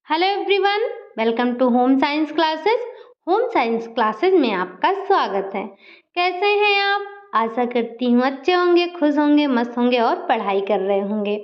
Hello everyone, welcome to home science classes. Home science classes में आपका स्वागत है। कैसे हैं आप? आशा करती हूँ अच्छे होंगे, खुश होंगे, मस्त होंगे और पढ़ाई कर रहे होंगे।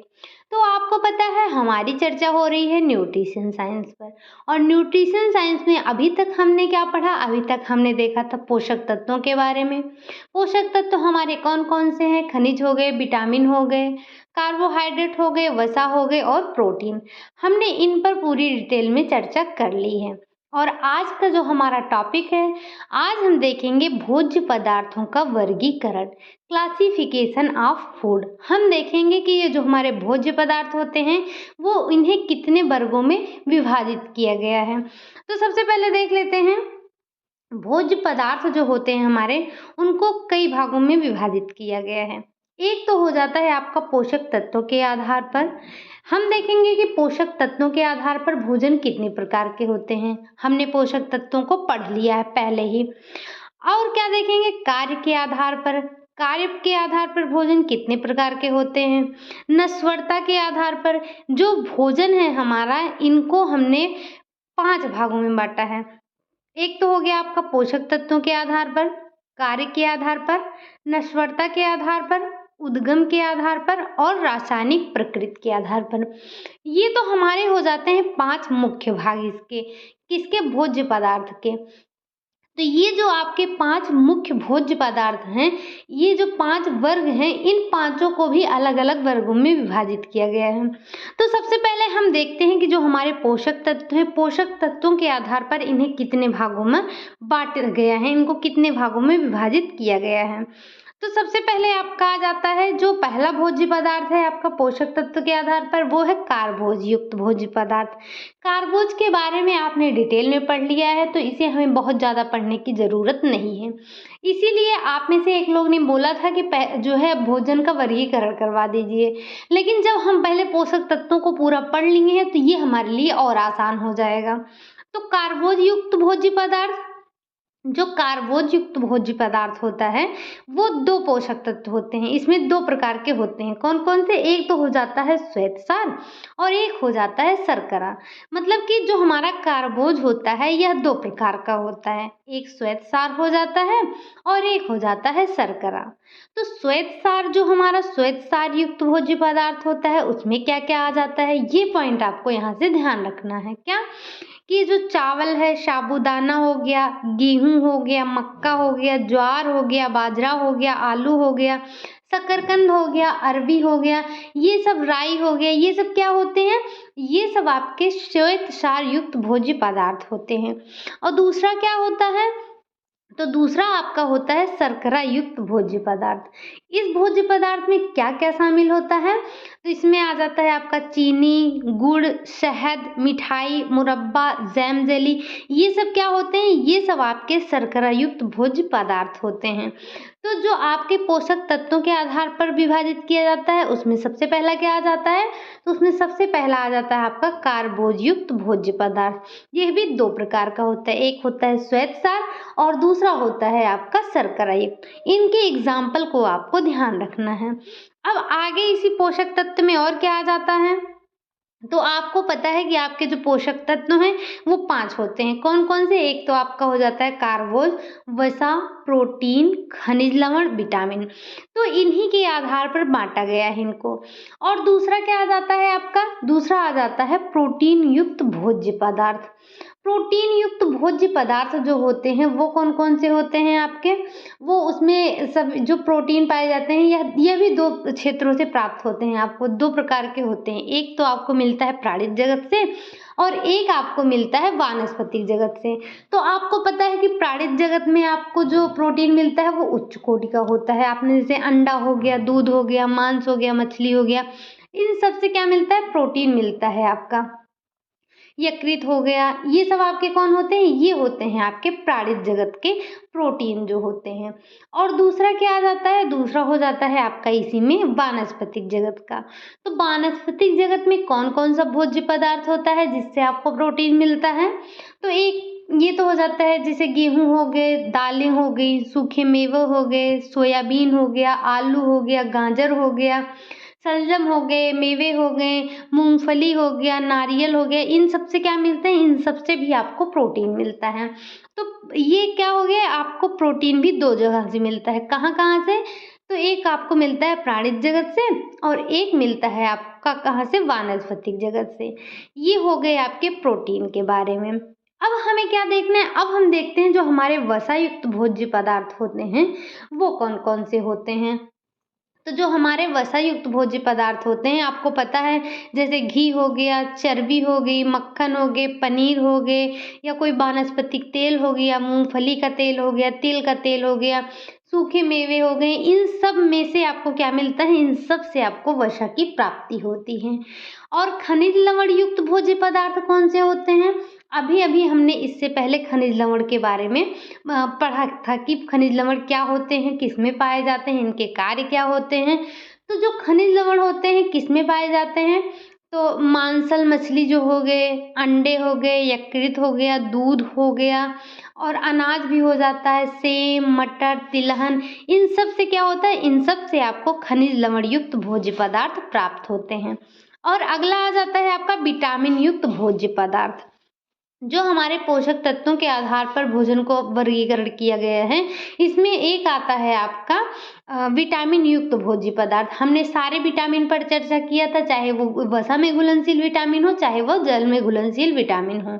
तो आपको पता है हमारी चर्चा हो रही है न्यूट्रिशन साइंस पर। और न्यूट्रिशन साइंस में अभी तक हमने क्या पढ़ा? अभी तक हमने देखा था पोषक तत्वों के बारे में। पोषक तत्व हमारे कौन कौन से हैं? खनिज हो गए, विटामिन हो गए, कार्बोहाइड्रेट हो गए, वसा हो गए और प्रोटीन। हमने इन पर पूरी डिटेल में चर्चा कर ली है। और आज का जो हमारा टॉपिक है, आज हम देखेंगे भोज्य पदार्थों का वर्गीकरण, क्लासिफिकेशन ऑफ फूड। हम देखेंगे कि ये जो हमारे भोज्य पदार्थ होते हैं वो इन्हें कितने वर्गों में विभाजित किया गया है। तो सबसे पहले देख लेते हैं, भोज्य पदार्थ जो होते हैं हमारे, उनको कई भागों में विभाजित किया गया है। एक तो हो जाता है आपका पोषक तत्वों के आधार पर। हम देखेंगे कि पोषक तत्वों के आधार पर भोजन कितने प्रकार के होते हैं। हमने पोषक तत्वों को पढ़ लिया है पहले ही। और क्या देखेंगे? कार्य के आधार पर। कार्य के आधार पर भोजन कितने प्रकार के होते हैं। नस्वरता के आधार पर जो भोजन है हमारा, इनको हमने 5 भागों में बांटा है। एक तो हो गया आपका पोषक तत्वों के आधार पर, कार्य के आधार पर, नश्वरता के आधार पर, उद्गम के आधार पर और रासायनिक प्रकृति के आधार पर। ये तो हमारे हो जाते हैं 5 मुख्य भाग इसके, किसके? भोज्य पदार्थ के। तो ये जो आपके 5 मुख्य भोज्य पदार्थ हैं, ये जो 5 वर्ग हैं, इन पांचों को भी अलग अलग वर्गों में विभाजित किया गया है। तो सबसे पहले हम देखते हैं कि जो हमारे पोषक तत्व हैं, पोषक तत्वों के आधार पर इन्हें कितने भागों में बांटा गया है, इनको कितने भागों में विभाजित किया गया है। तो सबसे पहले आपका आ जाता है, जो पहला भोज्य पदार्थ है आपका पोषक तत्व के आधार पर, वो है कार्बोज युक्त भोज्य पदार्थ। कार्बोज के बारे में आपने डिटेल में पढ़ लिया है, तो इसे हमें बहुत ज़्यादा पढ़ने की ज़रूरत नहीं है। इसीलिए आप में से एक लोग ने बोला था कि जो है भोजन का वर्गीकरण करवा दीजिए, लेकिन जब हम पहले पोषक तत्वों को पूरा पढ़ लिए हैं तो ये हमारे लिए और आसान हो जाएगा। तो कार्बोज युक्त भोज्य पदार्थ, जो कार्बोज युक्त भोज्य पदार्थ होता है, वो 2 पोषक तत्व होते हैं। इसमें 2 प्रकार के होते हैं। कौन कौन से? एक तो हो जाता है श्वेतसार और एक हो जाता है शर्करा। मतलब कि जो हमारा कार्बोज होता है यह 2 प्रकार का होता है, एक श्वेतसार हो जाता है और एक हो जाता है शर्करा। तो श्वेतसार, जो हमारा श्वेतसार युक्त भोज्य पदार्थ होता है, उसमें क्या क्या आ जाता है, ये पॉइंट आपको यहाँ से ध्यान रखना है। क्या? कि जो चावल है, साबूदाना हो गया, गेहूं हो गया, मक्का हो गया, ज्वार हो गया, बाजरा हो गया, आलू हो गया, शकरकंद हो गया, अरबी हो गया, ये सब, राई हो गया, ये सब क्या होते हैं? ये सब आपके श्वेतसार युक्त भोज्य पदार्थ होते हैं। और दूसरा क्या होता है? तो दूसरा आपका होता है शर्करा युक्त भोज्य पदार्थ। इस भोज्य पदार्थ में क्या क्या शामिल होता है? तो इसमें आ जाता है आपका चीनी, गुड़, शहद, मिठाई, मुरब्बा, जैम, जेली, ये सब क्या होते हैं? ये सब आपके शर्करा युक्त भोज्य पदार्थ होते हैं। तो जो आपके पोषक तत्वों के आधार पर विभाजित किया जाता है, उसमें सबसे पहला क्या आ जाता है? तो उसमें सबसे पहला आ जाता है आपका कार्बोज युक्त भोज्य पदार्थ। यह भी 2 प्रकार का होता है, एक होता है श्वेतसार और दूसरा होता है आपका शर्करा युक्त। इनके एग्जाम्पल को आपको ध्यान रखना है। अब आगे इसी पोषक तत्व में और क्या आ जाता है? तो आपको पता है कि आपके जो पोषक तत्व हैं वो 5 होते हैं। कौन कौन से? एक तो आपका हो जाता है कार्बोज, वसा, प्रोटीन, खनिज लवण, विटामिन। तो इन्हीं के आधार पर बांटा गया है इनको। और दूसरा क्या आ जाता है आपका? दूसरा आ जाता है प्रोटीन युक्त भोज्य पदार्थ। प्रोटीन युक्त भोज्य पदार्थ जो होते हैं वो कौन कौन से होते हैं आपके? वो उसमें सब जो प्रोटीन पाए जाते हैं, यह भी 2 क्षेत्रों से प्राप्त होते हैं। आपको 2 प्रकार के होते हैं, एक तो आपको मिलता है प्राणिज जगत से और एक आपको मिलता है वानस्पतिक जगत से। तो आपको पता है कि प्राणिज जगत में आपको जो प्रोटीन मिलता है वो उच्च कोटि का होता है। आपने जैसे अंडा हो गया, दूध हो गया, मांस हो गया, मछली हो गया, इन सब से क्या मिलता है? प्रोटीन मिलता है आपका। यकृत हो गया, ये सब आपके कौन होते हैं? ये होते हैं आपके प्राणिज जगत के प्रोटीन जो होते हैं। और दूसरा क्या आ जाता है? दूसरा हो जाता है आपका इसी में वानस्पतिक जगत का। तो वानस्पतिक जगत में कौन कौन सा भोज्य पदार्थ होता है जिससे आपको प्रोटीन मिलता है? तो एक ये तो हो जाता है, जैसे गेहूं हो गए, दालें हो गई, सूखे मेवे हो गए, सोयाबीन हो गया, आलू हो गया, गाजर हो गया, शलजम हो गए, मेवे हो गए, मूँगफली हो गया, नारियल हो गया, इन सब से क्या मिलता है? इन सब से भी आपको प्रोटीन मिलता है। तो ये क्या हो गया, आपको प्रोटीन भी 2 जगह से मिलता है। कहाँ-कहाँ से? तो एक आपको मिलता है प्राणिज जगत से और एक मिलता है आपका कहाँ से? वानस्पतिक जगत से। ये हो गए आपके प्रोटीन के बारे में। अब हमें क्या देखना है? अब हम देखते हैं जो हमारे वसायुक्त भोज्य पदार्थ होते हैं, वो कौन-कौन से होते हैं। तो जो हमारे वसा युक्त भोज्य पदार्थ होते हैं, आपको पता है, जैसे घी हो गया, चर्बी हो गई, मक्खन हो गए, पनीर हो गए, या कोई वानस्पतिक तेल हो गया, मूंगफली का तेल हो गया, तिल का तेल हो गया, सूखे मेवे हो गए, इन सब में से आपको क्या मिलता है? इन सब से आपको वसा की प्राप्ति होती है। और खनिज लवण युक्त भोज्य पदार्थ कौन से होते हैं? अभी-अभी हमने इससे पहले खनिज लवण के बारे में पढ़ा था कि खनिज लवण क्या होते हैं, किसमें पाए जाते हैं, इनके कार्य क्या होते हैं। तो जो खनिज लवण होते हैं किसमें पाए जाते हैं? तो मांसल मछली जो हो गए, अंडे हो गए, यकृत हो गया, दूध हो गया और अनाज भी हो जाता है, सेम, मटर, तिलहन, इन सब से क्या होता है? इन सब से आपको खनिज लवण युक्त भोज्य पदार्थ प्राप्त होते हैं। और अगला आ जाता है आपका विटामिन युक्त भोज्य पदार्थ, जो हमारे पोषक तत्वों के आधार पर भोजन को वर्गीकरण किया गया है। इसमें एक आता है आपका विटामिन युक्त भोज्य पदार्थ। हमने सारे विटामिन पर चर्चा किया था, चाहे वो वसा में घुलनशील विटामिन हो, चाहे वो जल में घुलनशील विटामिन हो।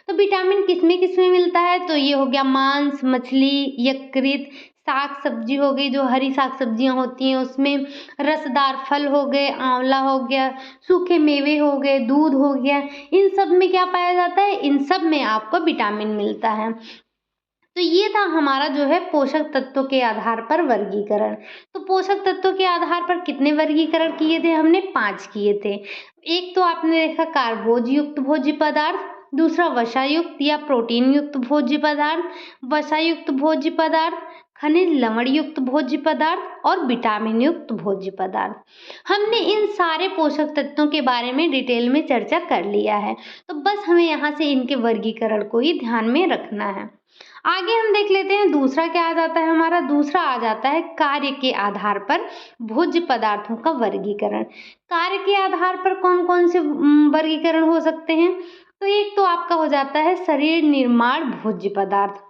तो विटामिन किसमें किसमें मिलता है? तो ये हो गया मांस, मछली, यकृत, साग सब्जी हो गई, जो हरी साग सब्जियां होती हैं उसमें, रसदार फल हो गए, आंवला हो गया, सूखे मेवे हो गए, दूध हो गया, इन सब में क्या पाया जाता है? इन सब में आपको विटामिन मिलता है। तो ये था हमारा जो है पोषक तत्वों के आधार पर वर्गीकरण। तो पोषक तत्वों के आधार पर कितने वर्गीकरण किए थे हमने? 5 किए थे। एक तो आपने देखा कार्बोज युक्त भोज्य पदार्थ, दूसरा वसा युक्त या प्रोटीन युक्त भोज्य पदार्थ, वसा युक्त भोज्य पदार्थ, खनिज लवण युक्त भोज्य पदार्थ और विटामिन युक्त भोज्य पदार्थ। हमने इन सारे पोषक तत्वों के बारे में डिटेल में चर्चा कर लिया है। तो बस हमें यहाँ से इनके वर्गीकरण को ही ध्यान में रखना है। आगे हम देख लेते हैं दूसरा क्या आ जाता है हमारा। दूसरा आ जाता है कार्य के आधार पर भोज्य पदार्थों का वर्गीकरण। कार्य के आधार पर कौन कौन से वर्गीकरण हो सकते हैं? तो एक तो आपका हो जाता है शरीर निर्माण भोज्य पदार्थ।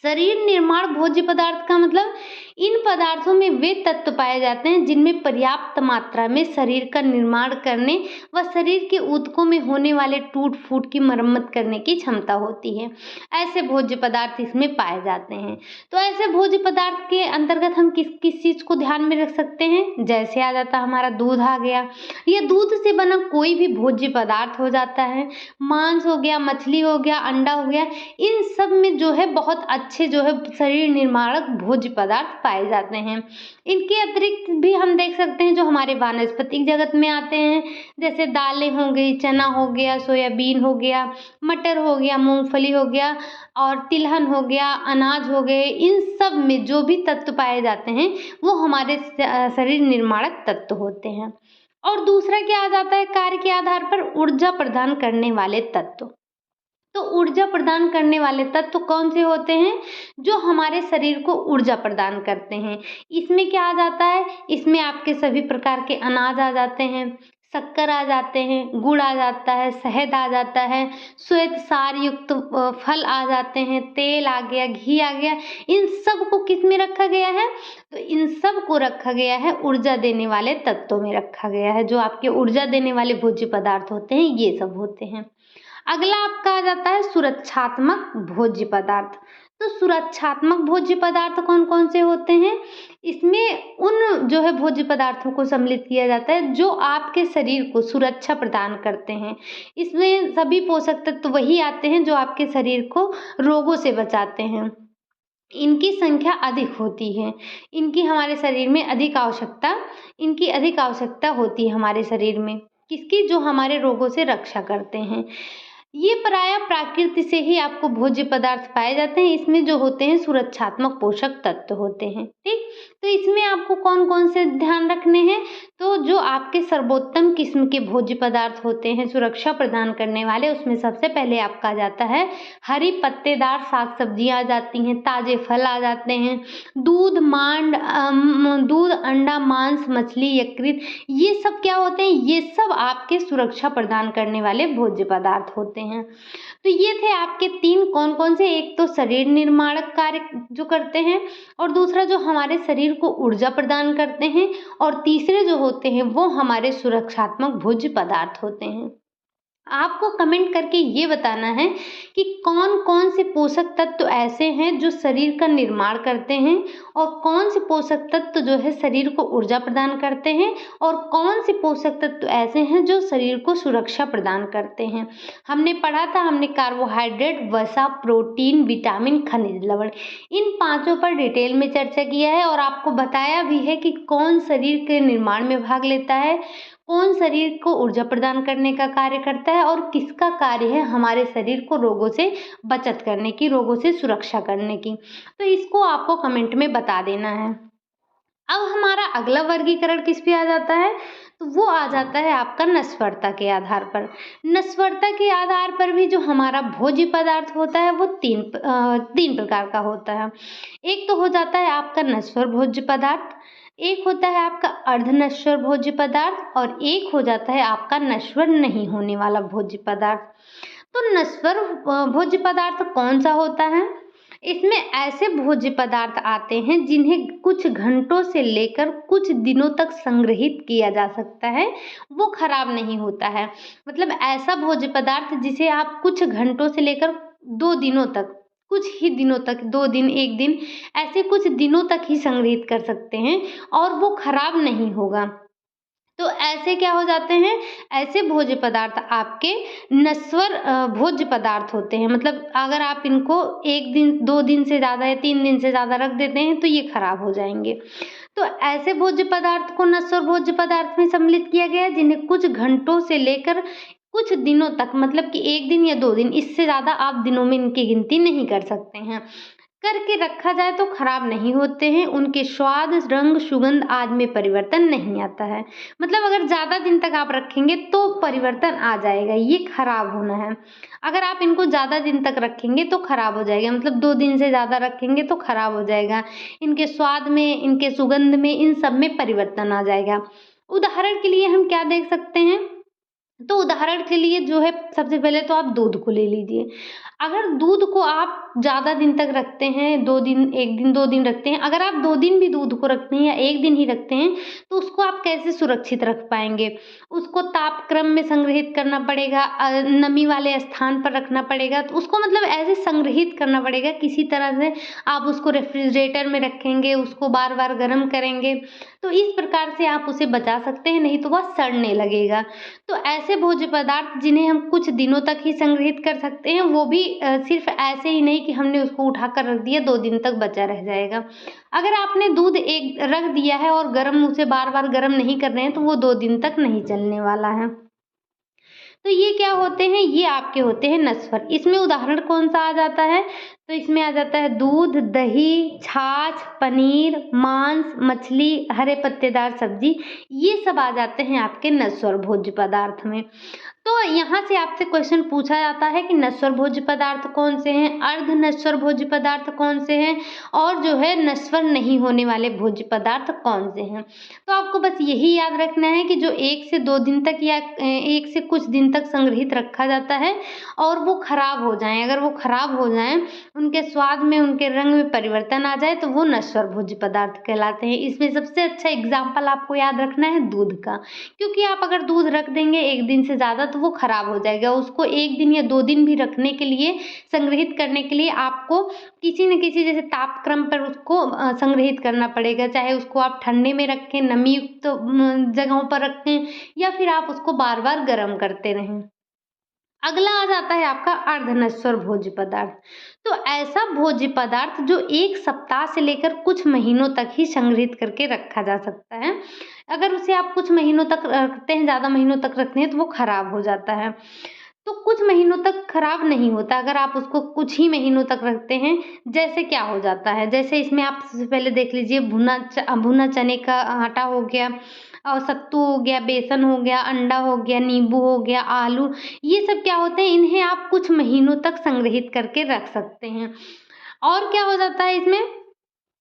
शरीर निर्माण भोज्य पदार्थ का मतलब इन पदार्थों में वे तत्व पाए जाते हैं जिनमें पर्याप्त मात्रा में शरीर का निर्माण करने व शरीर के ऊतकों में होने वाले टूट फूट की मरम्मत करने की क्षमता होती है। ऐसे भोज्य पदार्थ इसमें पाए जाते हैं। तो ऐसे भोज्य पदार्थ के अंतर्गत हम किस किस चीज को ध्यान में रख सकते हैं? जैसे आ जाता हमारा दूध आ गया, ये दूध से बना कोई भी भोज्य पदार्थ हो जाता है। मांस हो गया, मछली हो गया, अंडा हो गया, इन सब में जो है बहुत अच्छे जो है शरीर निर्माणक भोज्य पदार्थ पाए जाते हैं। इनके अतिरिक्त भी हम देख सकते हैं जो हमारे वानस्पतिक जगत में आते हैं, जैसे दालें हो गई, चना हो गया, सोयाबीन हो गया, मटर हो गया, मूंगफली हो गया और तिलहन हो गया, अनाज हो गए, इन सब में जो भी तत्व पाए जाते हैं वो हमारे शरीर निर्माणक तत्व होते हैं। और दूसरा क्या आ जाता है कार्य के आधार पर? ऊर्जा प्रदान करने वाले तत्व। तो ऊर्जा प्रदान करने वाले तत्व कौन से होते हैं? जो हमारे शरीर को ऊर्जा प्रदान करते हैं। इसमें क्या आ जाता है? इसमें आपके सभी प्रकार के अनाज आ जाते हैं, शक्कर आ जाते हैं, गुड़ आ जाता है, शहद आ जाता है, श्वेत सार युक्त फल आ जाते हैं, तेल आ गया, घी आ गया। इन सब को किस में रखा गया है? तो इन सब को रखा गया है ऊर्जा देने वाले तत्वों में रखा गया है। जो आपके ऊर्जा देने वाले भोज्य पदार्थ होते हैं ये सब होते हैं। अगला आपका आ जाता है सुरक्षात्मक भोज्य पदार्थ। तो सुरक्षात्मक भोज्य पदार्थ कौन कौन से होते हैं? इसमें उन जो है भोज्य पदार्थों को सम्मिलित किया जाता है जो आपके शरीर को सुरक्षा प्रदान करते हैं। इसमें सभी पोषक तत्व वही आते हैं जो आपके शरीर को रोगों से बचाते हैं। इनकी संख्या अधिक होती है, इनकी हमारे शरीर में इनकी अधिक आवश्यकता होती है हमारे शरीर में। किसकी? जो हमारे रोगों से रक्षा करते हैं। ये प्रायः प्रकृति से ही आपको भोज्य पदार्थ पाए जाते हैं। इसमें जो होते हैं सुरक्षात्मक पोषक तत्व होते हैं, ठीक। तो इसमें आपको कौन कौन से ध्यान रखने हैं, तो जो आपके सर्वोत्तम किस्म के भोज्य पदार्थ होते हैं सुरक्षा प्रदान करने वाले, उसमें सबसे पहले आपका आ जाता है हरी पत्तेदार साग सब्जियाँ आ जाती हैं, ताजे फल आ जाते हैं, दूध दूध, अंडा, मांस, मछली, यकृत, ये सब क्या होते हैं, ये सब आपके सुरक्षा प्रदान करने वाले भोज्य पदार्थ होते हैं। तो ये थे आपके 3 कौन-कौन से, एक तो शरीर निर्माणक कार्य जो करते हैं, और दूसरा जो हमारे शरीर को ऊर्जा प्रदान करते हैं, और तीसरे जो होते हैं वो हमारे सुरक्षात्मक भोज्य पदार्थ होते हैं। आपको कमेंट करके ये बताना है कि कौन-कौन से पोषक तत्व ऐसे हैं जो शरीर का निर्माण करते हैं, और कौन से पोषक तत्व जो है शरीर को ऊर्जा प्रदान करते हैं, और कौन से पोषक तत्व ऐसे हैं जो शरीर को सुरक्षा प्रदान करते हैं। हमने पढ़ा था, हमने कार्बोहाइड्रेट, वसा, प्रोटीन, विटामिन, खनिज लवण, इन पांचों पर डिटेल में चर्चा किया है, और आपको बताया भी है कि कौन शरीर के निर्माण में भाग लेता है, कौन शरीर को ऊर्जा प्रदान करने का कार्य करता है, और किसका कार्य है हमारे शरीर को रोगों से बचत करने की, रोगों से सुरक्षा करने की। तो इसको आपको कमेंट में बता देना है। अब हमारा अगला वर्गीकरण किस पे आ जाता है, तो वो आ जाता है आपका नस्वरता के आधार पर। नस्वरता के आधार पर भी जो हमारा भोज्य पदार्थ होता है वो तीन प्रकार का होता है। एक तो हो जाता है आपका नश्वर भोज्य पदार्थ, एक होता है आपका अर्धनश्वर भोज्य पदार्थ, और एक हो जाता है आपका नश्वर नहीं होने वाला भोज्य पदार्थ। तो नश्वर भोज्य पदार्थ कौन सा होता है, इसमें ऐसे भोज्य पदार्थ आते हैं जिन्हें कुछ घंटों से लेकर कुछ दिनों तक संग्रहित किया जा सकता है, वो खराब नहीं होता है। मतलब ऐसा भोज्य पदार्थ जिसे आप कुछ घंटों से लेकर 2 दिनों तक, कुछ ही दिनों तक, 2 दिन, 1 दिन, ऐसे कुछ दिनों तक ही संग्रहित कर सकते हैं, और वो खराब नहीं होगा। तो ऐसे क्या हो जाते हैं, ऐसे भोज्य पदार्थ आपके नश्वर भोज्य पदार्थ होते हैं। मतलब अगर आप इनको 1 दिन, 2 दिन से ज़्यादा या 3 दिन से ज़्यादा रख देते हैं तो ये खराब हो जाएंगे। तो ऐसे भोज्य पदार्थ को नश्वर भोज्य पदार्थ में सम्मिलित किया गया है, जिन्हें कुछ घंटों से लेकर कुछ दिनों तक, मतलब कि 1 दिन या 2 दिन, इससे ज़्यादा आप दिनों में इनकी गिनती नहीं कर सकते हैं, करके रखा जाए तो खराब नहीं होते हैं। उनके स्वाद, रंग, सुगंध आदि में परिवर्तन नहीं आता है। मतलब अगर ज़्यादा दिन तक आप रखेंगे तो परिवर्तन आ जाएगा, ये खराब होना है। अगर आप इनको ज़्यादा दिन तक रखेंगे तो खराब हो जाएगा, मतलब 2 दिन से ज़्यादा रखेंगे तो खराब हो जाएगा। इनके स्वाद में, इनके सुगंध में, इन सब में परिवर्तन आ जाएगा। उदाहरण के लिए हम क्या देख सकते हैं, तो उदाहरण के लिए जो है, सबसे पहले तो आप दूध को ले लीजिए। अगर दूध को आप ज़्यादा दिन तक रखते हैं, 2 दिन, 1 दिन, 2 दिन रखते हैं, अगर आप 2 दिन भी दूध को रखते हैं या 1 दिन ही रखते हैं, तो उसको आप कैसे सुरक्षित रख पाएंगे। उसको तापक्रम में संग्रहित करना पड़ेगा, नमी वाले स्थान पर रखना पड़ेगा, तो उसको मतलब ऐसे संग्रहित करना पड़ेगा किसी तरह से। आप उसको रेफ्रिजरेटर में रखेंगे, उसको बार बार गर्म करेंगे, तो इस प्रकार से आप उसे बचा सकते हैं, नहीं तो वह सड़ने लगेगा। तो ऐसे भोज्य पदार्थ जिन्हें हम कुछ दिनों तक ही संग्रहित कर सकते हैं, वो भी सिर्फ ऐसे ही नहीं कि हमने उसको उठाकर रख दिया, 2 दिन तक बचा रह जाएगा। अगर आपने दूध एक रख दिया है और गर्म, उसे बार बार गर्म नहीं कर रहे हैं, तो वो 2 दिन तक नहीं चलने वाला है। तो ये क्या होते हैं, ये आपके होते हैं नश्वर। इसमें उदाहरण कौन सा आ जाता है, तो इसमें आ जाता है दूध, दही, छाछ, पनीर, मांस, मछली, हरे पत्तेदार सब्जी, ये सब आ जाते हैं आपके नश्वर भोज्य पदार्थ में। तो यहाँ से आपसे क्वेश्चन पूछा जाता है कि नश्वर भोज्य पदार्थ कौन से हैं, अर्ध नश्वर भोज्य पदार्थ कौन से हैं, और जो है नश्वर नहीं होने वाले भोज्य पदार्थ कौन से हैं। तो आपको बस यही याद रखना है कि जो 1 से 2 दिन तक या 1 से कुछ दिन तक संग्रहित रखा जाता है और वो खराब हो जाएं, अगर वो खराब हो जाएं, उनके स्वाद में, उनके रंग में परिवर्तन आ जाए, तो वो नश्वर भोज्य पदार्थ कहलाते हैं। इसमें सबसे अच्छा एग्जाम्पल आपको याद रखना है दूध का, क्योंकि आप अगर दूध रख देंगे 1 दिन से ज़्यादा तो वो खराब हो जाएगा। उसको 1 दिन या 2 दिन भी रखने के लिए, संग्रहित करने के लिए आपको किसी न किसी जैसे तापक्रम पर उसको संग्रहित करना पड़ेगा। चाहे उसको आप ठंडे में रखें, नमी युक्त जगहों पर रखें, या फिर आप उसको बार बार गर्म करते रहें। अगला आ जाता है आपका अर्धनश्वर भोज्य पदार्थ। तो ऐसा भोज्य पदार्थ जो 1 सप्ताह से लेकर कुछ महीनों तक ही संग्रहित करके रखा जा सकता है। अगर उसे आप कुछ महीनों तक रखते हैं, ज़्यादा महीनों तक रखते हैं, तो वो खराब हो जाता है। तो कुछ महीनों तक खराब नहीं होता अगर आप उसको कुछ ही महीनों तक रखते हैं। जैसे क्या हो जाता है, जैसे इसमें आप सबसे पहले देख लीजिए, भुना चने का आटा हो गया और सत्तू हो गया, बेसन हो गया, अंडा हो गया, नींबू हो गया, आलू, ये सब क्या होते हैं, इन्हें आप कुछ महीनों तक संग्रहित करके रख सकते हैं। और क्या हो जाता है इसमें,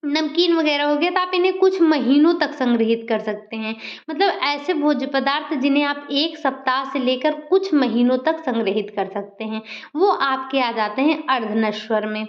नमकीन वगैरह हो गया, तो आप इन्हें कुछ महीनों तक संग्रहित कर सकते हैं। मतलब ऐसे भोज्य पदार्थ जिन्हें आप 1 सप्ताह से लेकर कुछ महीनों तक संग्रहित कर सकते हैं, वो आपके आ जाते हैं अर्धनश्वर में।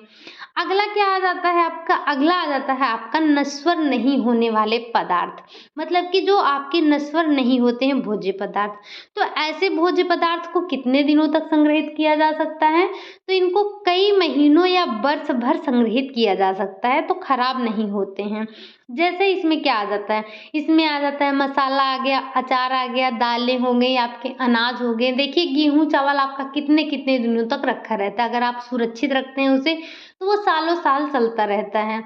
अगला क्या आ जाता है आपका, अगला आ जाता है आपका नश्वर नहीं होने वाले पदार्थ, मतलब कि जो आपके नश्वर नहीं होते हैं भोज्य पदार्थ। तो ऐसे भोज्य पदार्थ को कितने दिनों तक संग्रहित किया जा सकता है, तो इनको कई महीनों या वर्ष भर संग्रहित किया जा सकता है, तो खराब नहीं होते हैं। जैसे इसमें क्या आ जाता है, इसमें आ जाता है मसाला आ गया, अचार आ गया, दालें हो गई, आपके अनाज हो गए। देखिए गेहूँ चावल आपका कितने कितने दिनों तक रखा रहता है, अगर आप सुरक्षित रखते हैं उसे तो वो सालों साल चलता रहता है।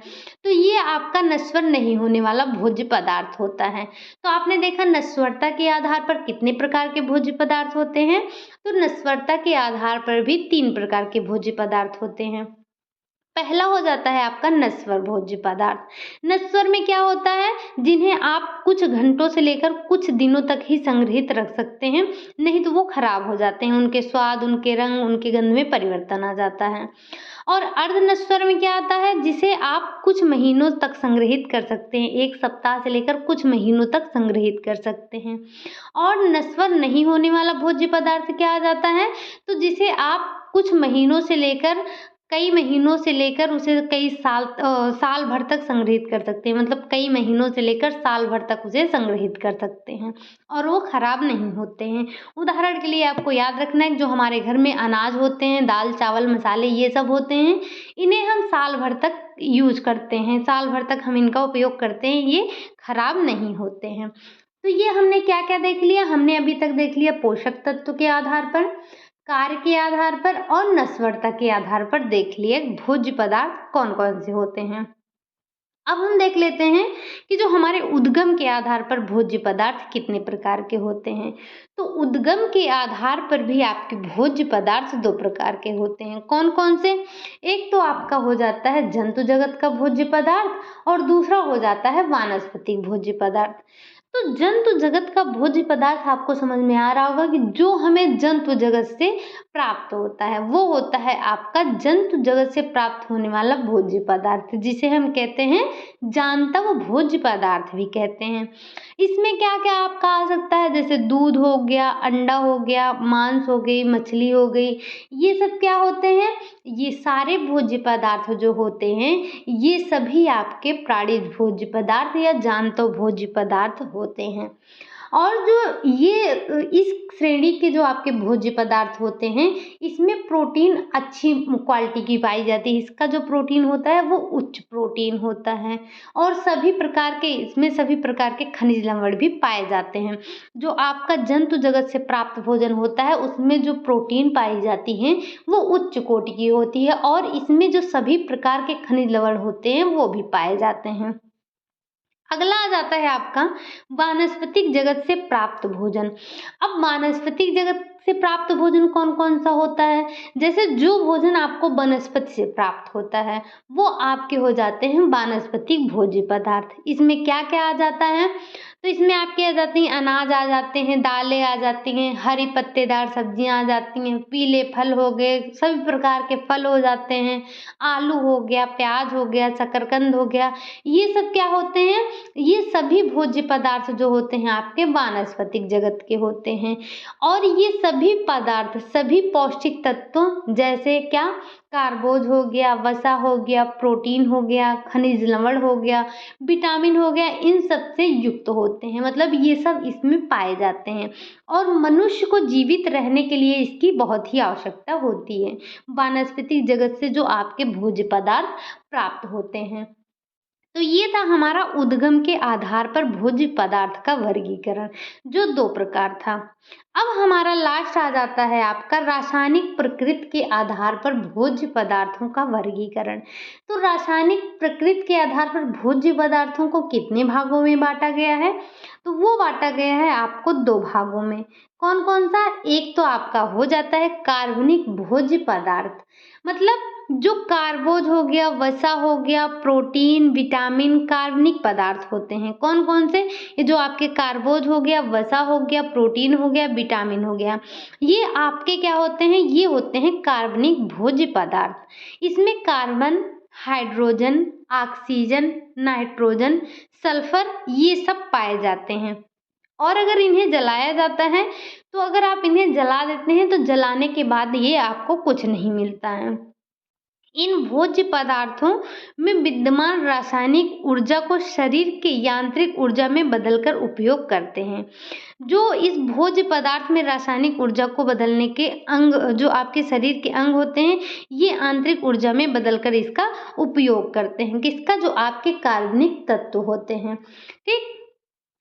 तो ये आपका नश्वर नहीं होने वाला भोज्य पदार्थ होता है। तो आपने देखा नश्वरता के आधार पर कितने प्रकार के भोज्य पदार्थ होते हैं, तो नश्वरता के आधार पर भी 3 प्रकार के भोज्य पदार्थ होते हैं। पहला हो जाता है आपका नश्वर भोज्य पदार्थ। नश्वर में क्या होता है, जिन्हें आप कुछ घंटों से लेकर कुछ दिनों तक ही संग्रहित रख सकते हैं, नहीं तो वो खराब हो जाते हैं, उनके स्वाद, उनके रंग, उनके गंध में परिवर्तन आ जाता है। और अर्धनश्वर में क्या आता है, जिसे आप कुछ महीनों तक संग्रहित कर सकते हैं, 1 सप्ताह से लेकर कुछ महीनों तक संग्रहित कर सकते हैं। और नश्वर नहीं होने वाला भोज्य पदार्थ क्या आ जाता है, तो जिसे आप कुछ महीनों से लेकर कई महीनों से लेकर उसे कई साल भर तक संग्रहित कर सकते हैं, मतलब कई महीनों से लेकर साल भर तक उसे संग्रहित कर सकते हैं और वो खराब नहीं होते हैं। उदाहरण के लिए आपको याद रखना है, जो हमारे घर में अनाज होते हैं, दाल चावल मसाले ये सब होते हैं, इन्हें हम साल भर तक यूज करते हैं, साल भर तक हम इनका उपयोग करते हैं, ये खराब नहीं होते हैं। तो ये हमने क्या क्या देख लिया, हमने अभी तक देख लिया पोषक तत्व के आधार पर, कार्य के आधार पर और नश्वरता के आधार पर देख लिए भोज्य पदार्थ कौन कौन से होते हैं। अब हम देख लेते हैं कि जो हमारे उद्गम के आधार पर भोज्य पदार्थ कितने प्रकार के होते हैं। तो उद्गम के आधार पर भी आपके भोज्य पदार्थ 2 प्रकार के होते हैं। कौन कौन से, एक तो आपका हो जाता है जंतु जगत का भोज्य पदार्थ और दूसरा हो जाता है वानस्पतिक भोज्य पदार्थ। तो जंतु जगत का भोज्य पदार्थ आपको समझ में आ रहा होगा कि जो हमें जंतु जगत से प्राप्त होता है, वो होता है आपका जंतु जगत से प्राप्त होने वाला भोज्य पदार्थ, जिसे हम कहते हैं जांतव भोज्य पदार्थ भी कहते हैं। इसमें क्या क्या आपका आ सकता है, जैसे दूध हो गया, अंडा हो गया, मांस हो गई, मछली हो गई, ये सब क्या होते हैं, ये सारे भोज्य पदार्थ जो होते हैं ये सभी आपके प्राणिज भोज्य पदार्थ या जांतव भोज्य पदार्थ होते हैं। और जो ये इस श्रेणी के जो आपके भोज्य पदार्थ होते हैं, इसमें प्रोटीन अच्छी क्वालिटी की पाई जाती है। इसका जो प्रोटीन होता है वो उच्च प्रोटीन होता है और सभी प्रकार के इसमें सभी प्रकार के खनिज लवण भी पाए जाते हैं। जो आपका जंतु जगत से प्राप्त भोजन होता है उसमें जो प्रोटीन पाई जाती है वो उच्च कोटि की होती है और इसमें जो सभी प्रकार के खनिज लवण होते हैं वो भी पाए जाते हैं। अगला आ जाता है आपका वानस्पतिक जगत से प्राप्त भोजन। अब वानस्पतिक जगत से प्राप्त भोजन कौन कौन सा होता है, जैसे जो भोजन आपको वनस्पति से प्राप्त होता है वो आपके हो जाते हैं वानस्पतिक भोज्य पदार्थ। इसमें क्या क्या आ जाता है, तो इसमें आपके आ जाती हैं अनाज आ जाते हैं, दालें आ जाती हैं, हरी पत्तेदार सब्जियां आ जाती हैं, पीले फल हो गए, सभी प्रकार के फल हो जाते हैं, आलू हो गया, प्याज हो गया, शकरकंद हो गया, ये सब क्या होते हैं, ये सभी भोज्य पदार्थ जो होते हैं आपके वानस्पतिक जगत के होते हैं। और ये सभी पदार्थ सभी पौष्टिक तत्वों जैसे क्या, कार्बोज हो गया, वसा हो गया, प्रोटीन हो गया, खनिज लवण हो गया, विटामिन हो गया, इन सब से युक्त होते हैं, मतलब ये सब इसमें पाए जाते हैं और मनुष्य को जीवित रहने के लिए इसकी बहुत ही आवश्यकता होती है। वानस्पतिक जगत से जो आपके भोज्य पदार्थ प्राप्त होते हैं, तो ये था हमारा उद्गम के आधार पर भोज्य पदार्थ का वर्गीकरण जो 2 प्रकार था। अब हमारा लास्ट आ जाता है आपका रासायनिक प्रकृति के आधार पर भोज्य पदार्थों का वर्गीकरण। तो रासायनिक प्रकृति के आधार पर भोज्य पदार्थों को कितने भागों में बांटा गया है, तो वो बांटा गया है आपको दो भागों में। कौन कौन सा? एक तो आपका हो जाता है कार्बनिक भोज्य पदार्थ, मतलब जो कार्बोज हो गया, वसा हो गया, प्रोटीन, विटामिन, कार्बनिक पदार्थ होते हैं। कौन कौन से? ये जो आपके कार्बोज हो गया, वसा हो गया, प्रोटीन हो गया, विटामिन हो गया, ये आपके क्या होते हैं? ये होते हैं कार्बनिक भोज्य पदार्थ। इसमें carbon, hydrogen, oxygen, nitrogen, sulphur ये सब पाए जाते हैं। और अगर इन्हें जलाया जाता है तो अगर आप इन्हें जला देते हैं तो जलाने के बाद ये आपको कुछ नहीं मिलता है। इन भोज्य पदार्थों में विद्यमान रासायनिक ऊर्जा को शरीर के यांत्रिक ऊर्जा में बदलकर उपयोग करते हैं। जो इस भोज्य पदार्थ में रासायनिक ऊर्जा को बदलने के अंग, जो आपके शरीर के अंग होते हैं, ये आंतरिक ऊर्जा में बदलकर इसका उपयोग करते हैं। किसका? जो आपके कार्बनिक तत्व होते हैं। ठीक,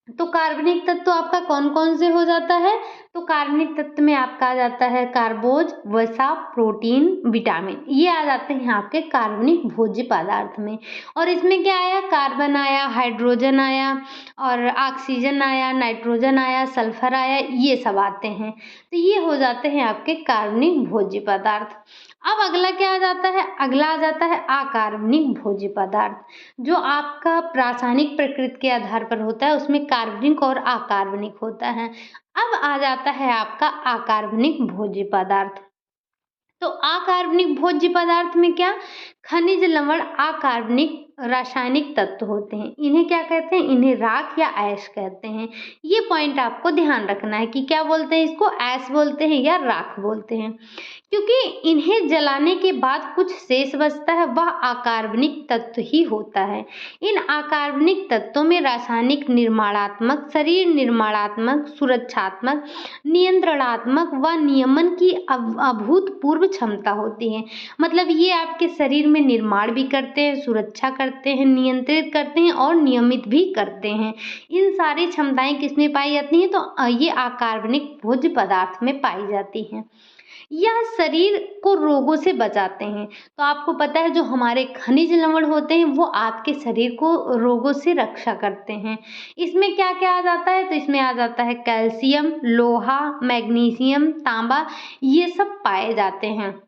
तो कार्बनिक तत्व आपका कौन कौन से हो जाता है? तो कार्बनिक तत्व में आपका आ जाता है कार्बोज, वसा, प्रोटीन, विटामिन, ये आ जाते हैं आपके कार्बनिक भोज्य पदार्थ में। और इसमें क्या आया? कार्बन आया, हाइड्रोजन आया, और ऑक्सीजन आया, नाइट्रोजन आया, सल्फर आया, ये सब आते हैं। तो ये हो जाते हैं आपके कार्बनिक भोज्य पदार्थ। अब अगला क्या आ जाता है? अगला आ जाता है अकार्बनिक भोज्य पदार्थ, जो आपका रासायनिक प्रकृति के आधार पर होता है, उसमें कार्बनिक और अकार्बनिक होता है। अब आ जाता है आपका अकार्बनिक भोज्य पदार्थ। तो अकार्बनिक भोज्य पदार्थ में क्या? खनिज लवण अकार्बनिक रासायनिक तत्व होते हैं। इन्हें क्या कहते हैं? इन्हें राख या ऐश कहते हैं। ये पॉइंट आपको ध्यान रखना है कि क्या बोलते हैं इसको? ऐश बोलते हैं या राख बोलते हैं, क्योंकि इन्हें जलाने के बाद कुछ शेष बचता है, वह अकार्बनिक तत्व ही होता है। इन अकार्बनिक तत्वों में रासायनिक निर्माणात्मक, शरीर निर्माणात्मक, सुरक्षात्मक, नियंत्रणात्मक व नियमन की अभूतपूर्व क्षमता होती है। मतलब ये आपके शरीर में निर्माण भी करते हैं, सुरक्षा करते हैं, नियंत्रित करते हैं और नियमित भी करते हैं। इन सारी क्षमताएं किसमें पाई जाती हैं? तो ये अकार्बनिक भोज्य पदार्थ में पाई जाती हैं। यह शरीर को रोगों से बचाते हैं। तो आपको पता है जो हमारे खनिज लवण होते हैं वो आपके शरीर को रोगों से रक्षा करते हैं। इसमें क्या क्या आ जाता है? तो इसमें आ जाता है कैल्शियम, लोहा, मैग्नीशियम, तांबा, ये सब पाए जाते हैं।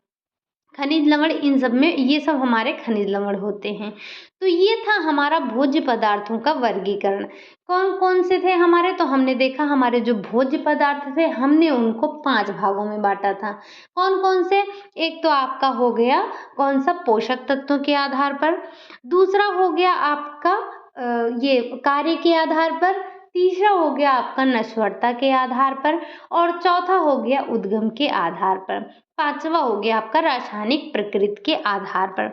खनिज लवण इन सब में, ये सब हमारे खनिज लवण होते हैं। तो ये था हमारा भोज्य पदार्थों का वर्गीकरण। कौन कौन से थे हमारे? तो हमने देखा हमारे जो भोज्य पदार्थ थे हमने उनको 5 भागों में बांटा था। कौन कौन से? एक तो आपका हो गया कौन सा? पोषक तत्वों के आधार पर। दूसरा हो गया आपका ये कार्य के आधार पर। तीसरा हो गया आपका नश्वरता के आधार पर। और चौथा हो गया उद्गम के आधार पर। पांचवा हो गया आपका रासायनिक प्रकृति के आधार पर।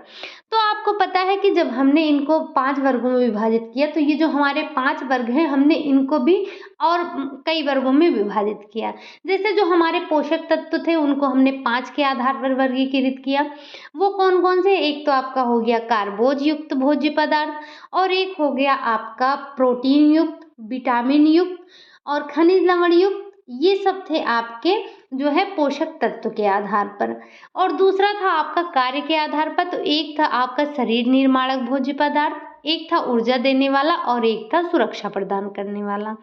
तो आपको पता है कि जब हमने इनको 5 वर्गों में विभाजित किया तो ये जो हमारे 5 वर्ग हैं हमने इनको भी और कई वर्गों में विभाजित किया। जैसे जो हमारे पोषक तत्व थे उनको हमने 5 के आधार पर वर्गीकृत किया। वो कौन कौन से? एक तो आपका हो गया कार्बोज युक्त भोज्य पदार्थ, और एक हो गया आपका प्रोटीन युक्त, विटामिन युक्त और खनिज लवण युक्त। ये सब थे आपके जो है पोषक तत्व के आधार पर। और दूसरा था आपका कार्य के आधार पर। तो एक था आपका शरीर निर्माणक भोज्य पदार्थ, एक था ऊर्जा देने वाला और एक था सुरक्षा प्रदान करने वाला।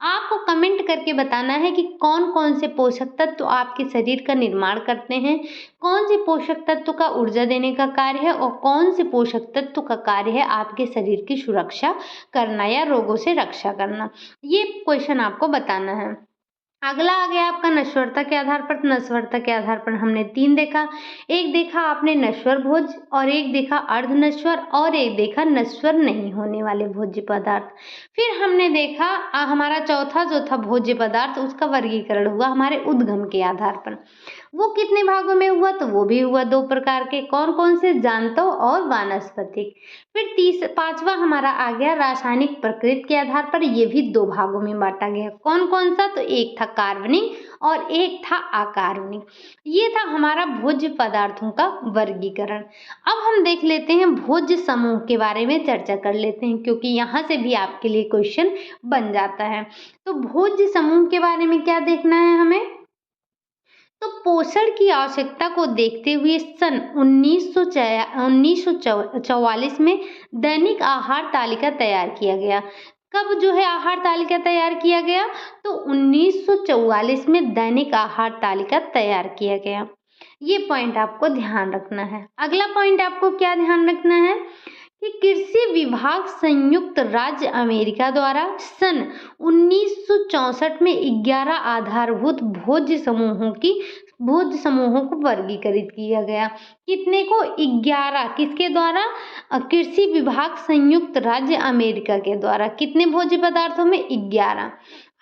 आपको कमेंट करके बताना है कि कौन कौन से पोषक तत्व आपके शरीर का निर्माण करते हैं, कौन से पोषक तत्व का ऊर्जा देने का कार्य है और कौन से पोषक तत्व का कार्य है आपके शरीर की सुरक्षा करना या रोगों से रक्षा करना। ये क्वेश्चन आपको बताना है। अगला आ गया आपका नश्वरता के आधार पर। नश्वरता के आधार पर हमने 3 देखा। एक देखा आपने नश्वर भोज, और एक देखा अर्ध नश्वर, और एक देखा नश्वर नहीं होने वाले भोज्य पदार्थ। फिर हमने देखा हमारा चौथा जो था भोज्य पदार्थ, उसका वर्गीकरण हुआ हमारे उद्गम के आधार पर। वो कितने भागों में हुआ? तो वो भी हुआ 2 प्रकार के। कौन कौन से? जांतव और वानस्पतिक। फिर 5वां हमारा आ गया रासायनिक प्रकृति के आधार पर। ये भी 2 भागों में बांटा गया। कौन कौन सा? तो एक था कार्बनिक और एक था अकार्बनिक। ये था हमारा भोज्य पदार्थों का वर्गीकरण। अब हम देख लेते हैं भोज्य समूह के बारे में चर्चा कर लेते हैं, क्योंकि यहाँ से भी आपके लिए क्वेश्चन बन जाता है। तो भोज्य समूह के बारे में क्या देखना है हमें? तो पोषण की आवश्यकता को देखते हुए सन 1944 में दैनिक आहार तालिका तैयार किया गया। कब जो है आहार तालिका तैयार किया गया? तो 1944 में दैनिक आहार तालिका तैयार किया गया। ये पॉइंट आपको ध्यान रखना है। अगला पॉइंट आपको क्या ध्यान रखना है कि कृषि विभाग संयुक्त राज्य अमेरिका द्वारा सन 1964 में 11 आधारभूत भोज्य समूहों को वर्गीकृत किया गया। कितने को? 11। किसके द्वारा? कृषि विभाग संयुक्त राज्य अमेरिका के द्वारा। कितने भोज्य पदार्थों में? 11।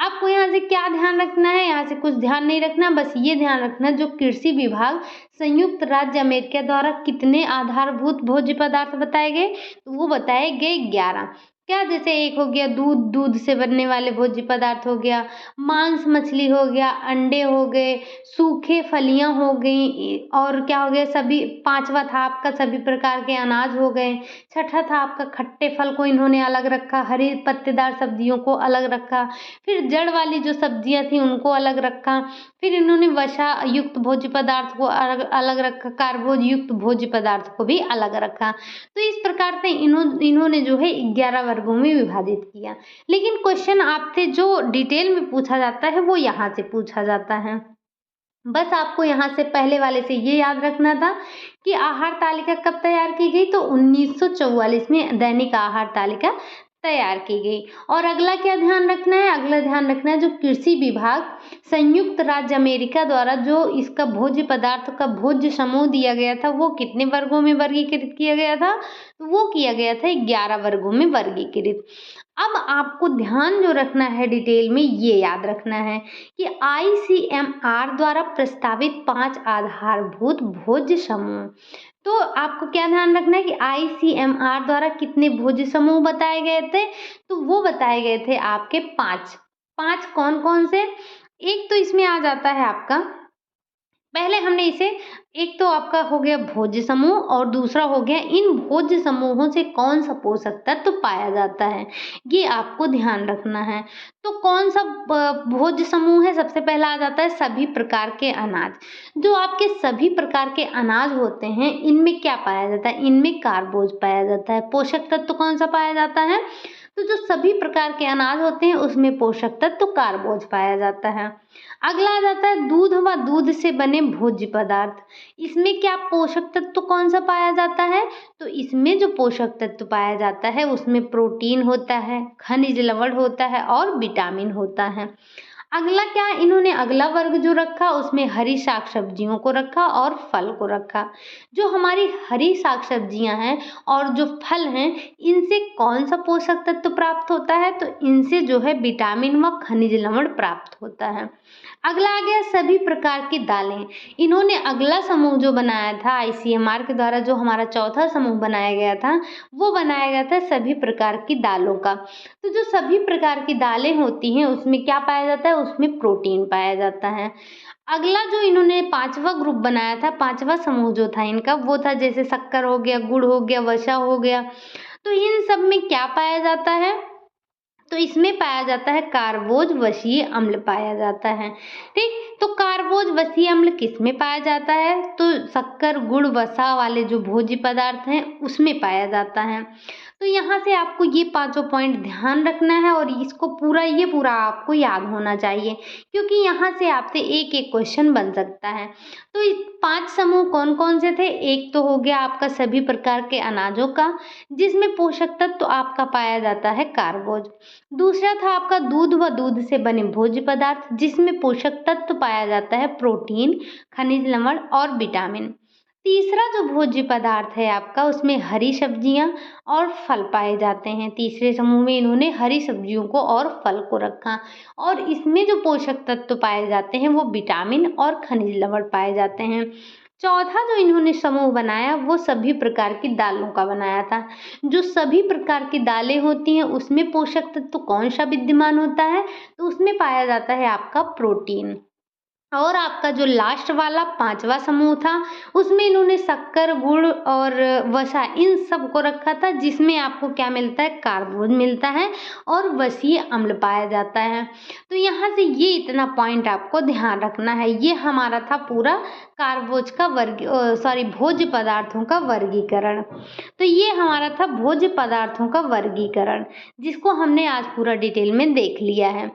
आपको यहाँ से क्या ध्यान रखना है? यहाँ से कुछ ध्यान नहीं रखना, बस ये ध्यान रखना जो कृषि विभाग संयुक्त राज्य अमेरिका द्वारा कितने आधारभूत भोज्य पदार्थ बताए गए, तो वो बताए गए 11। क्या? जैसे एक हो गया दूध, दूध से बनने वाले भोज्य पदार्थ हो गया, मांस मछली हो गया, अंडे हो गए, सूखे फलियां हो गई, और क्या हो गया सभी। 5वां था आपका सभी प्रकार के अनाज हो गए। 6ठा था आपका खट्टे फल को इन्होंने अलग रखा, हरी पत्तेदार सब्जियों को अलग रखा, फिर जड़ वाली जो सब्जियां थी उनको अलग रखा, फिर इन्होंने वसा युक्त भोज्य पदार्थ को अलग रखा, कार्बोज युक्त भोज्य पदार्थ को भी अलग रखा। तो इस प्रकार से इन्होंने जो है 11 वर्गों में विभाजित किया। लेकिन क्वेश्चन आपसे जो डिटेल में पूछा जाता है वो यहाँ से पूछा जाता है। बस आपको यहाँ से पहले वाले से ये याद रखना था कि आहार तालिका कब तैयार की गई, तो 1944 में दैनिक आहार तालिका तैयार की गई। और अगला क्या ध्यान रखना है? अगला ध्यान रखना है जो कृषि विभाग संयुक्त राज्य अमेरिका द्वारा जो इसका भोज्य पदार्थ का भोज्य समूह दिया गया था वो कितने वर्गों में वर्गीकृत किया गया था? तो वो किया गया था 11 वर्गों में वर्गीकृत। अब आपको ध्यान जो रखना है डिटेल में ये याद रखना है कि ICMR द्वारा प्रस्तावित 5 आधारभूत भोज्य समूह। तो आपको क्या ध्यान रखना है कि ICMR द्वारा कितने भोज्य समूह बताए गए थे? तो वो बताए गए थे आपके 5। 5 कौन कौन से? एक तो इसमें आ जाता है आपका, पहले हमने इसे, एक तो आपका हो गया भोज्य समूह और दूसरा हो गया इन भोज्य समूहों से कौन सा पोषक तत्व पाया जाता है, ये आपको ध्यान रखना है। तो कौन सा भोज्य समूह है? सबसे पहला आ जाता है सभी प्रकार के अनाज। जो आपके सभी प्रकार के अनाज होते हैं इनमें क्या पाया जाता है? इनमें कार्बोज पाया जाता है। पोषक तत्व कौन सा पाया जाता है? तो जो सभी प्रकार के अनाज होते हैं उसमें पोषक तत्व कार्बोज पाया जाता है। अगला आ जाता है दूध व दूध से बने भोज्य पदार्थ। इसमें क्या पोषक तत्व कौन सा पाया जाता है? तो इसमें जो पोषक तत्व पाया जाता है उसमें प्रोटीन होता है, खनिज लवण होता है और विटामिन होता है। अगला क्या इन्होंने अगला वर्ग जो रखा उसमें हरी साग सब्जियों को रखा और फल को रखा। जो हमारी हरी साग सब्जियां हैं और जो फल हैं इनसे कौन सा पोषक तत्व प्राप्त होता है? तो इनसे जो है विटामिन व खनिज लवण प्राप्त होता है। अगला आ गया सभी प्रकार की दालें। इन्होंने अगला समूह जो बनाया था ICMR के द्वारा, जो हमारा चौथा समूह बनाया गया था वो बनाया गया था सभी प्रकार की दालों का। तो जो सभी प्रकार की दालें होती हैं उसमें क्या पाया जाता है? उसमें प्रोटीन पाया जाता है। अगला जो इन्होंने 5वां ग्रुप बनाया था, 5वां समूह जो था इनका वो था जैसे शक्कर हो गया, गुड़ हो गया, वसा हो गया। तो इन सब में क्या पाया जाता है? तो इसमें पाया जाता है कार्बोज वसीय अम्ल पाया जाता है। ठीक, तो कार्बोज वसीय अम्ल किस में पाया जाता है? तो शक्कर, गुड़, वसा वाले जो भोज्य पदार्थ हैं उसमें पाया जाता है। तो यहाँ से आपको ये पांचों पॉइंट ध्यान रखना है और इसको पूरा आपको याद होना चाहिए, क्योंकि यहाँ से आपसे एक एक क्वेश्चन बन सकता है। तो इस 5 समूह कौन कौन से थे? एक तो हो गया आपका सभी प्रकार के अनाजों का, जिसमें पोषक तत्व तो आपका पाया जाता है कार्बोज। दूसरा था आपका दूध व दूध से बने भोज्य पदार्थ, जिसमें पोषक तत्व पाया जाता है प्रोटीन, खनिज लवण और विटामिन। तीसरा जो भोज्य पदार्थ है आपका उसमें हरी सब्जियां और फल पाए जाते हैं। तीसरे समूह में इन्होंने हरी सब्जियों को और फल को रखा और इसमें जो पोषक तत्व पाए जाते हैं वो विटामिन और खनिज लवण पाए जाते हैं। चौथा जो इन्होंने समूह बनाया वो सभी प्रकार की दालों का बनाया था। जो सभी प्रकार की दालें होती हैं उसमें पोषक तत्व कौन सा विद्यमान होता है? तो उसमें पाया जाता है आपका प्रोटीन। और आपका जो लास्ट वाला 5वां समूह था, उसमें इन्होंने शक्कर, गुड़ और वसा इन सब को रखा था, जिसमें आपको क्या मिलता है, कार्बोज मिलता है और वसीय अम्ल पाया जाता है। तो यहाँ से ये इतना पॉइंट आपको ध्यान रखना है। ये हमारा था पूरा कार्बोज का भोज्य पदार्थों का वर्गीकरण। तो ये हमारा था भोज्य पदार्थों का वर्गीकरण, जिसको हमने आज पूरा डिटेल में देख लिया है।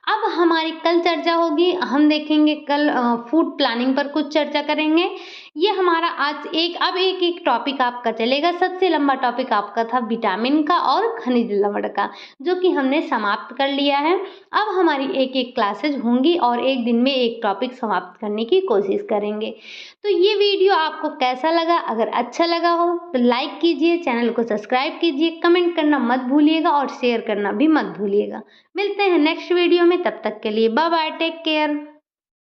अब हमारी कल चर्चा होगी, हम देखेंगे कल फूड प्लानिंग पर कुछ चर्चा करेंगे। ये हमारा आज एक टॉपिक आपका चलेगा। सबसे लंबा टॉपिक आपका था विटामिन का और खनिज लवण का, जो कि हमने समाप्त कर लिया है। अब हमारी एक क्लासेज होंगी और एक दिन में एक टॉपिक समाप्त करने की कोशिश करेंगे। तो ये वीडियो आपको कैसा लगा? अगर अच्छा लगा हो तो लाइक कीजिए, चैनल को सब्सक्राइब कीजिए, कमेंट करना मत भूलिएगा और शेयर करना भी मत भूलिएगा। मिलते हैं नेक्स्ट वीडियो में, तब तक के लिए बाय बाय, टेक केयर।